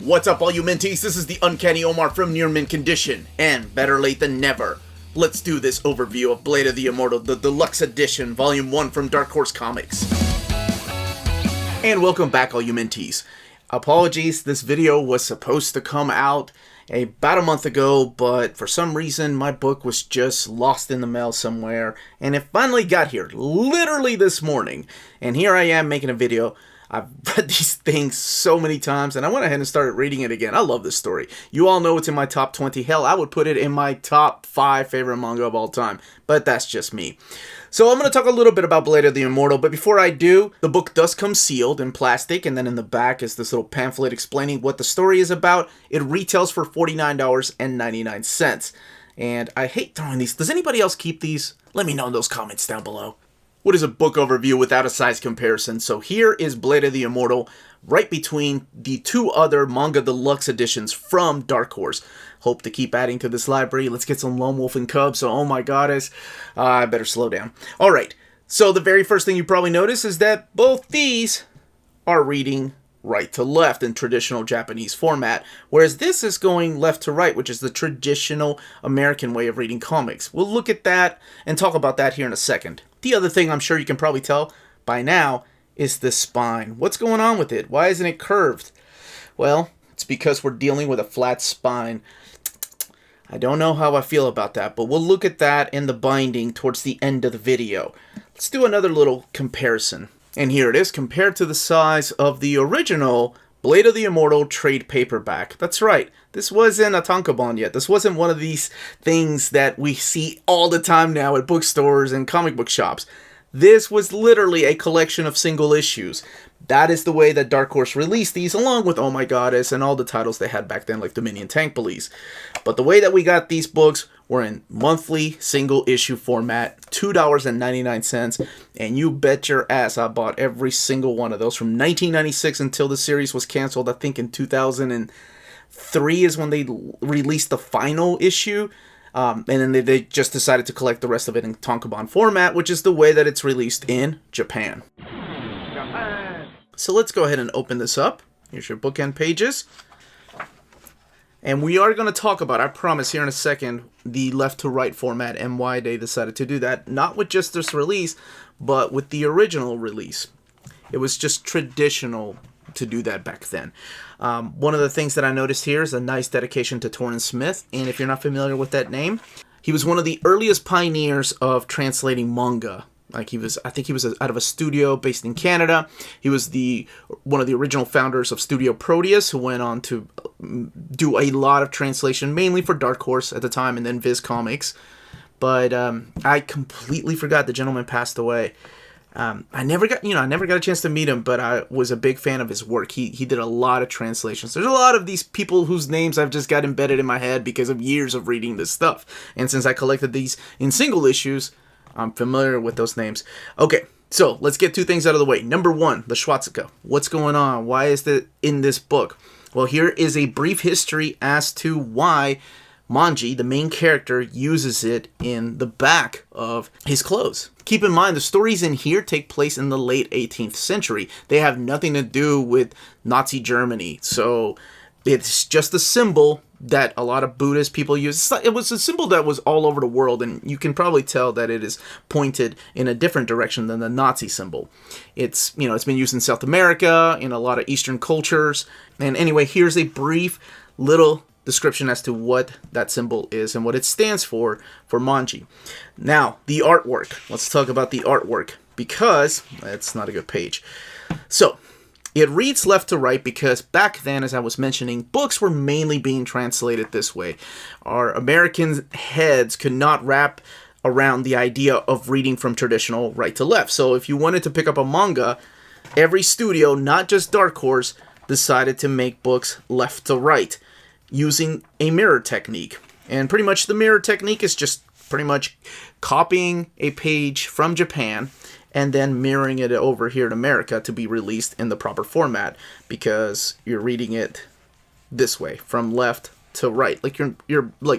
What's up, all you mentees? This is the Uncanny Omar from Near Mint Condition, and better late than never. Let's do this overview of Blade of the Immortal, the Deluxe Edition, Volume 1 from Dark Horse Comics. And welcome back, all you mentees. Apologies, this video was supposed to come out about a month ago, but for some reason my book was just lost in the mail somewhere, and it finally got here, literally this morning. And here I am making a video. I've read these things so many times, and I went ahead and started reading it again. I love this story. You all know it's in my top 20. Hell, I would put it in my top 5 favorite manga of all time, but that's just me. So I'm going to talk a little bit about Blade of the Immortal, but before I do, the book does come sealed in plastic, and then in the back is this little pamphlet explaining what the story is about. It retails for $49.99. And I hate throwing these. Does anybody else keep these? Let me know in those comments down below. What is a book overview without a size comparison? So here is Blade of the Immortal, right between the two other manga deluxe editions from Dark Horse. Hope to keep adding to this library. Let's get some Lone Wolf and Cub, so oh my goddess. I better slow down. Alright, so the very first thing you probably notice is that both these are reading right to left in traditional Japanese format, whereas this is going left to right, which is the traditional American way of reading comics. We'll look at that and talk about that here in a second. The other thing I'm sure you can probably tell by now is the spine. What's going on with it? Why isn't it curved? Well, it's because we're dealing with a flat spine. I don't know how I feel about that, but we'll look at that in the binding towards the end of the video. Let's do another little comparison. And here it is, compared to the size of the original Blade of the Immortal trade paperback. That's right, this wasn't a tankobon yet. This wasn't one of these things that we see all the time now at bookstores and comic book shops. This was literally a collection of single issues. That is the way that Dark Horse released these, along with Oh My Goddess and all the titles they had back then, like Dominion Tank Police. But the way that we got these books were in monthly single issue format, $2.99, and you bet your ass I bought every single one of those from 1996 until the series was canceled. I think in 2003 is when they released the final issue. And then they just decided to collect the rest of it in tankobon format, which is the way that it's released in Japan. So let's go ahead and open this up. Here's your bookend pages. And we are going to talk about, I promise here in a second, the left to right format and why they decided to do that. Not with just this release, but with the original release. It was just traditional to do that back then. One of the things that I noticed here is a nice dedication to Torrin Smith. And if you're not familiar with that name, he was one of the earliest pioneers of translating manga. I think he was out of a studio based in Canada. He was one of the original founders of Studio Proteus, who went on to do a lot of translation, mainly for Dark Horse at the time, and then Viz Comics. But I completely forgot the gentleman passed away. I never got a chance to meet him, but I was a big fan of his work. He did a lot of translations. There's a lot of these people whose names I've just got embedded in my head because of years of reading this stuff. And since I collected these in single issues, I'm familiar with those names. Okay, so let's get two things out of the way. Number one, the swastika. What's going on? Why is that in this book? Well, here is a brief history as to why Manji, the main character, uses it in the back of his clothes. Keep in mind, the stories in here take place in the late 18th century. They have nothing to do with Nazi Germany. So it's just a symbol that a lot of Buddhist people use. It was a symbol that was all over the world, and you can probably tell that it is pointed in a different direction than the Nazi symbol. It's been used in South America, in a lot of Eastern cultures. And anyway, here's a brief little description as to what that symbol is and what it stands for Manji. Now, the artwork. Let's talk about the artwork, because that's not a good page. So, it reads left to right because back then, as I was mentioning, books were mainly being translated this way. Our American heads could not wrap around the idea of reading from traditional right to left. So if you wanted to pick up a manga, every studio, not just Dark Horse, decided to make books left to right using a mirror technique. And pretty much the mirror technique is just pretty much copying a page from Japan and then mirroring it over here in America to be released in the proper format, because you're reading it this way, from left to right, like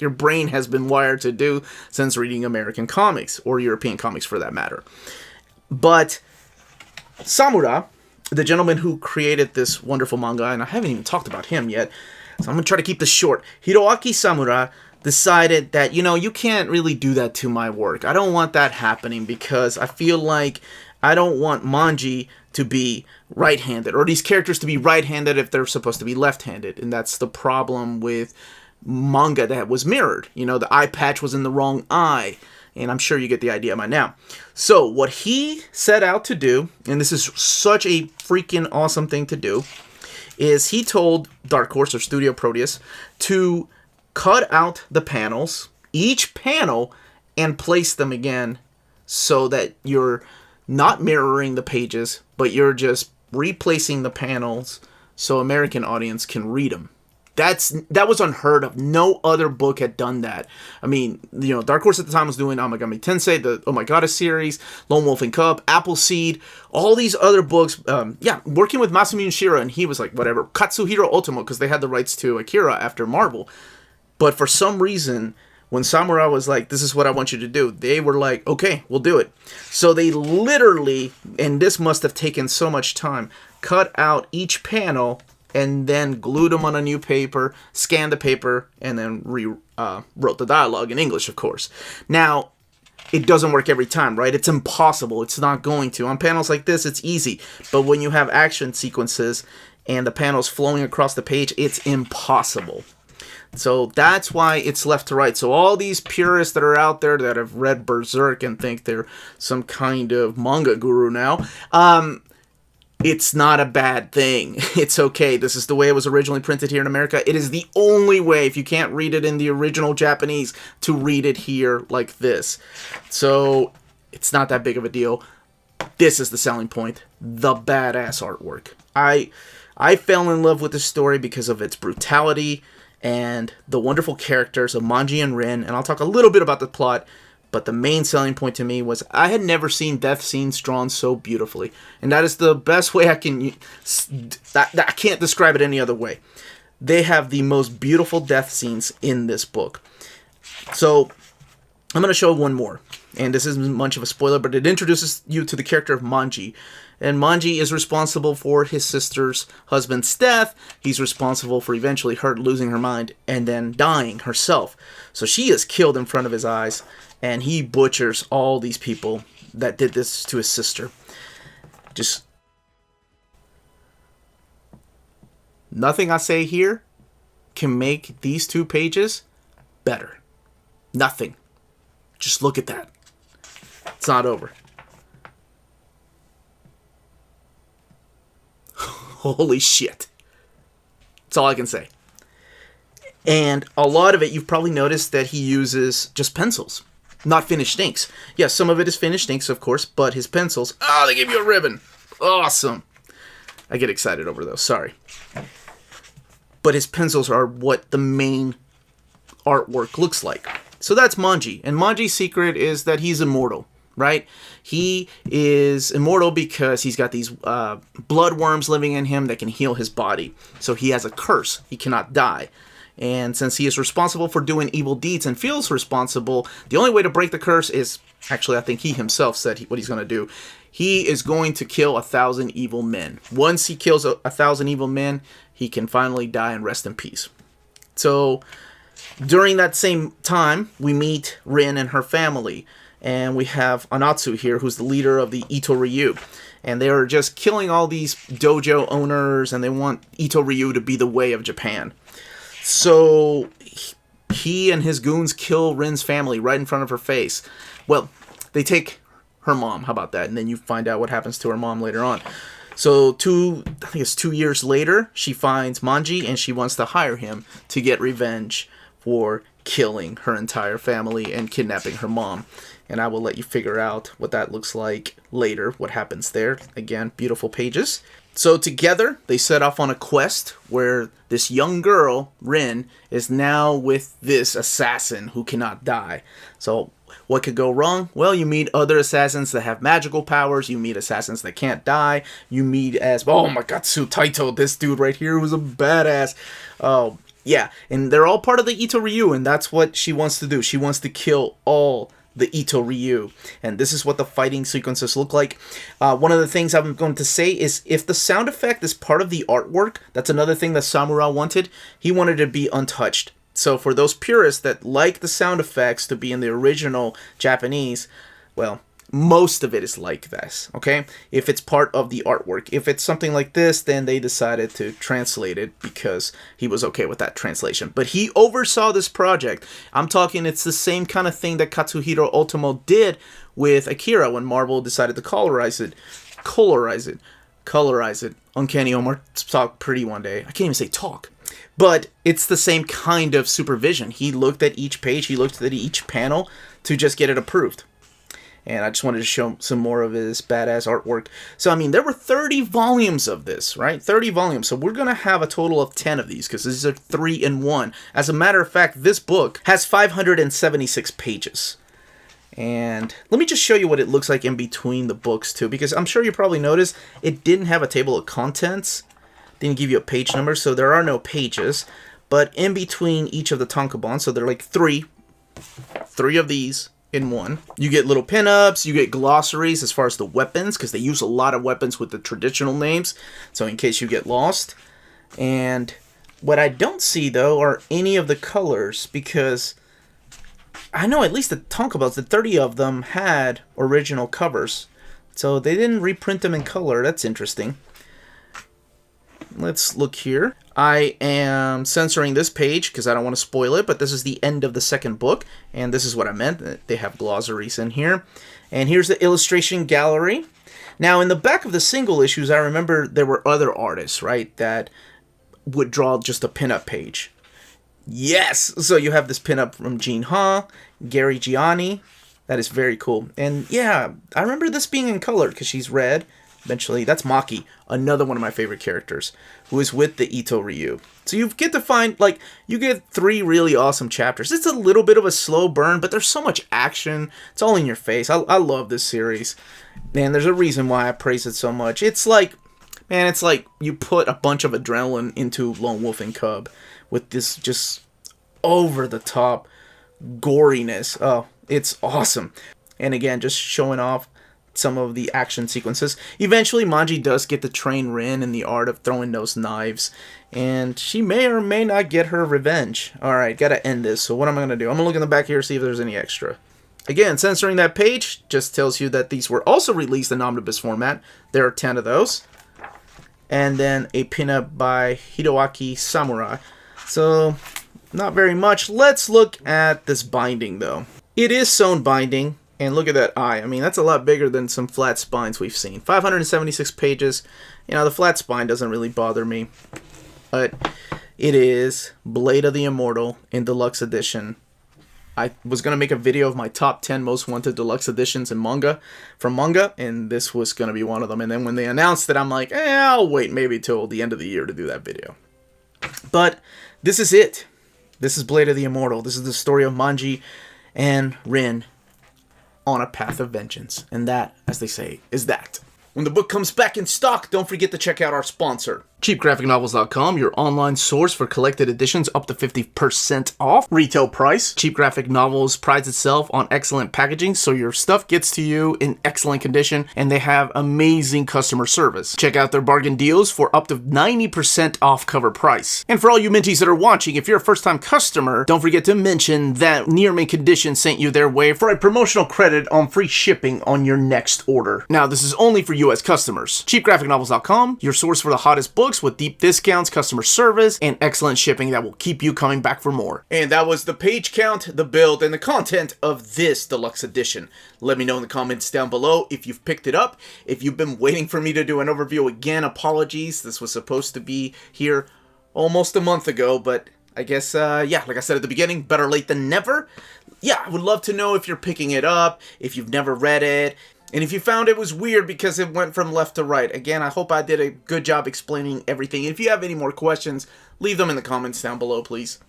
your brain has been wired to do since reading American comics, or European comics for that matter. But Samura the gentleman who created this wonderful manga, and I haven't even talked about him yet, so I'm going to try to keep this short. Hiroaki Samura decided that, you can't really do that to my work. I don't want that happening because I feel like I don't want Manji to be right-handed, or these characters to be right-handed if they're supposed to be left-handed. And that's the problem with manga that was mirrored. The eye patch was in the wrong eye. And I'm sure you get the idea by now. So what he set out to do, and this is such a freaking awesome thing to do, is he told Dark Horse or Studio Proteus to cut out the panels, each panel, and place them again so that you're not mirroring the pages, but you're just replacing the panels so American audience can read them. That was unheard of. No other book had done that. I mean, Dark Horse at the time was doing Amagami Tensei, the Oh My Goddess series, Lone Wolf and Cub, Appleseed, all these other books. Working with Masumi Shira, and he was like, whatever, Katsuhiro Otomo, because they had the rights to Akira after Marvel. But for some reason, when Samurai was like, this is what I want you to do, they were like, okay, we'll do it. So they literally, and this must have taken so much time, cut out each panel and then glued them on a new paper, scanned the paper, and then wrote the dialogue in English, of course. Now, it doesn't work every time, right? It's impossible. It's not going to. On panels like this, it's easy. But when you have action sequences and the panels flowing across the page, it's impossible. So that's why it's left to right. So all these purists that are out there that have read Berserk and think they're some kind of manga guru now, it's not a bad thing. It's okay. This is the way it was originally printed here in America. It is the only way, if you can't read it in the original Japanese, to read it here like this. So it's not that big of a deal. This is the selling point. The badass artwork. I fell in love with this story because of its brutality and the wonderful characters of Manji and Rin. And I'll talk a little bit about the plot. But the main selling point to me was I had never seen death scenes drawn so beautifully. And that is the best way I can... I can't describe it any other way. They have the most beautiful death scenes in this book. So, I'm going to show one more. And this isn't much of a spoiler, but it introduces you to the character of Manji. And Manji is responsible for his sister's husband's death. He's responsible for eventually her losing her mind and then dying herself. So she is killed in front of his eyes. And he butchers all these people that did this to his sister. Just... nothing I say here can make these 2 pages better. Nothing. Just look at that. It's not over. Holy shit. That's all I can say. And a lot of it, you've probably noticed that he uses just pencils. Not finished inks. Yes, some of it is finished inks, of course, but his pencils... they gave you a ribbon. Awesome. I get excited over those, sorry. But his pencils are what the main artwork looks like. So that's Manji. And Manji's secret is that he's immortal, right? He is immortal because he's got these blood worms living in him that can heal his body. So he has a curse. He cannot die. And since he is responsible for doing evil deeds and feels responsible, the only way to break the curse is, actually I think he himself said what he's going to do. He is going to kill 1,000 evil men. Once he kills 1,000 evil men, he can finally die and rest in peace. So during that same time, we meet Rin and her family. And we have Anatsu here, who's the leader of the Ito Ryu. And they are just killing all these dojo owners, and they want Ito Ryu to be the way of Japan. So he and his goons kill Rin's family right in front of her face. Well, they take her mom. How about that? And then you find out what happens to her mom later on. So I think it's 2 years later, she finds Manji and she wants to hire him to get revenge for killing her entire family and kidnapping her mom. And I will let you figure out what that looks like later, what happens there. Again, beautiful pages. So together, they set off on a quest where this young girl, Rin, is now with this assassin who cannot die. So what could go wrong? Well, you meet other assassins that have magical powers. You meet assassins that can't die. You meet oh my god, Taito, this dude right here was a badass. Yeah, and they're all part of the Ito Ryu, and that's what she wants to do. She wants to kill all the Ito Ryu. And this is what the fighting sequences look like. One of the things I'm going to say is if the sound effect is part of the artwork, that's another thing that Samura wanted. He wanted it to be untouched. So for those purists that like the sound effects to be in the original Japanese, well, most of it is like this, okay? If it's part of the artwork. If it's something like this, then they decided to translate it because he was okay with that translation. But he oversaw this project. I'm talking it's the same kind of thing that Katsuhiro Otomo did with Akira when Marvel decided to colorize it. Uncanny Omar talk pretty one day. I can't even say talk. But it's the same kind of supervision. He looked at each page, he looked at each panel to just get it approved. And I just wanted to show some more of his badass artwork. So, I mean, there were 30 volumes of this, right? 30 volumes. So we're going to have a total of 10 of these because these are 3 in 1. As a matter of fact, this book has 576 pages. And let me just show you what it looks like in between the books, too. Because I'm sure you probably noticed it didn't have a table of contents. Didn't give you a page number, so there are no pages. But in between each of the tankobon, so they're like 3 of these in 1. You get little pinups, you get glossaries as far as the weapons, because they use a lot of weapons with the traditional names, so in case you get lost. And what I don't see, though, are any of the colors, because I know at least the tankobons, the 30 of them, had original covers. So they didn't reprint them in color. That's interesting. Let's look here. I am censoring this page because I don't want to spoil it, but this is the end of the second book, and this is what I meant. They have glossaries in here. And here's the illustration gallery. Now, in the back of the single issues, I remember there were other artists, right, that would draw just a pinup page. Yes! So you have this pinup from Gene Ha, Gary Gianni. That is very cool. And yeah, I remember this being in color because she's red. Eventually, that's Maki, another one of my favorite characters, who is with the Ito Ryu. So you get to find, like, you get 3 really awesome chapters. It's a little bit of a slow burn, but there's so much action. It's all in your face. I love this series. Man, there's a reason why I praise it so much. It's like, man, it's like you put a bunch of adrenaline into Lone Wolf and Cub with this just over-the-top goriness. Oh, it's awesome. And again, just showing off some of the action sequences. Eventually, Manji does get to train Rin in the art of throwing those knives, and she may or may not get her revenge. Alright, gotta end this, so what am I gonna do? I'm gonna look in the back here, see if there's any extra. Again, censoring that page just tells you that these were also released in omnibus format. There are 10 of those. And then a pinup by Hideaki Samurai. So, not very much. Let's look at this binding, though. It is sewn binding. And look at that eye. I mean, that's a lot bigger than some flat spines we've seen. 576 pages. You know, the flat spine doesn't really bother me. But it is Blade of the Immortal in Deluxe Edition. I was going to make a video of my top 10 most wanted Deluxe Editions in manga, from manga, and this was going to be one of them. And then when they announced it, I'm like, I'll wait maybe till the end of the year to do that video. But this is it. This is Blade of the Immortal. This is the story of Manji and Rin on a path of vengeance. And that, as they say, is that. When the book comes back in stock, don't forget to check out our sponsor, CheapGraphicNovels.com, your online source for collected editions up to 50% off retail price. Cheap Graphic Novels prides itself on excellent packaging, so your stuff gets to you in excellent condition, and they have amazing customer service. Check out their bargain deals for up to 90% off cover price. And for all you Minties that are watching, if you're a first-time customer, don't forget to mention that Near Mint Condition sent you their way for a promotional credit on free shipping on your next order. Now, this is only for U.S. customers. CheapGraphicNovels.com, your source for the hottest books with deep discounts, customer service, and excellent shipping that will keep you coming back for more. And that was the page count, the build, and the content of this deluxe edition. Let me know in the comments down below if you've picked it up. If you've been waiting for me to do an overview again, apologies. This was supposed to be here almost a month ago, but I guess, yeah, like I said at the beginning, better late than never. Yeah, I would love to know if you're picking it up, if you've never read it, and if you found it was weird because it went from left to right. Again, I hope I did a good job explaining everything. If you have any more questions, leave them in the comments down below, please.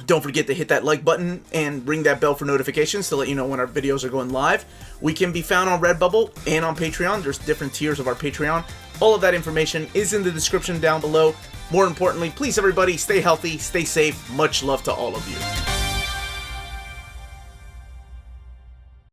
Don't forget to hit that like button and ring that bell for notifications to let you know when our videos are going live. We can be found on Redbubble and on Patreon. There's different tiers of our Patreon. All of that information is in the description down below. More importantly, please everybody, stay healthy, stay safe. Much love to all of you.